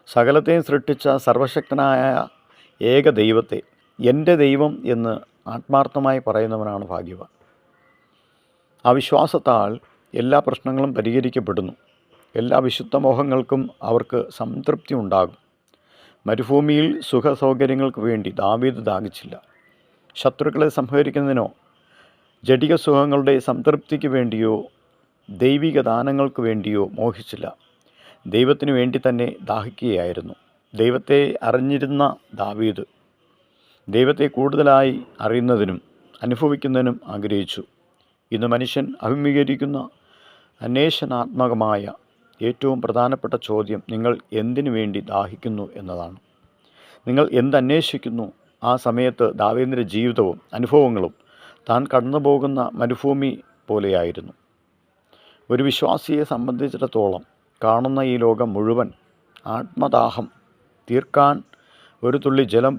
സകലത്തെയും സൃഷ്ടിച്ച സർവശക്തനായ ഏക ദൈവത്തെ എൻ്റെ ദൈവം എന്ന് ആത്മാർത്ഥമായി പറയുന്നവനാണ് ഭാഗ്യവാൻ. ആ വിശ്വാസത്താൽ എല്ലാ പ്രശ്നങ്ങളും പരിഹരിക്കപ്പെടുന്നു. എല്ലാ വിശുദ്ധ മോഹങ്ങൾക്കും അവർക്ക് സംതൃപ്തി ഉണ്ടാകും. മരുഭൂമിയിൽ സുഖസൗകര്യങ്ങൾക്ക് വേണ്ടി ദാവീദ് ദാഹിച്ചില്ല. ശത്രുക്കളെ സംഹരിക്കുന്നതിനോ ജഡിക സുഖങ്ങളുടെ സംതൃപ്തിക്ക് വേണ്ടിയോ ദൈവിക ദാനങ്ങൾക്ക് വേണ്ടിയോ മോഹിച്ചില്ല. ദൈവത്തിനു വേണ്ടി തന്നെ ദാഹിക്കുകയായിരുന്നു. ദൈവത്തെ അറിഞ്ഞിരുന്ന ദാവീദ് ദൈവത്തെ കൂടുതലായി അറിയുന്നതിനും അനുഭവിക്കുന്നതിനും ആഗ്രഹിച്ചു. ഇന്ന് മനുഷ്യൻ അഭിമുഖീകരിക്കുന്ന അന്വേഷണാത്മകമായ ഏറ്റവും പ്രധാനപ്പെട്ട ചോദ്യം നിങ്ങൾ എന്തിനു വേണ്ടി ദാഹിക്കുന്നു എന്നതാണ്. നിങ്ങൾ എന്തന്വേഷിക്കുന്നു? ആ സമയത്ത് ദാവീദിൻ്റെ ജീവിതവും അനുഭവങ്ങളും താൻ കടന്നുപോകുന്ന മരുഭൂമി പോലെയായിരുന്നു. ഒരു വിശ്വാസിയെ സംബന്ധിച്ചിടത്തോളം കാണുന്ന ഈ ലോകം മുഴുവൻ ആത്മദാഹം തീർക്കാൻ ഒരു തുള്ളി ജലം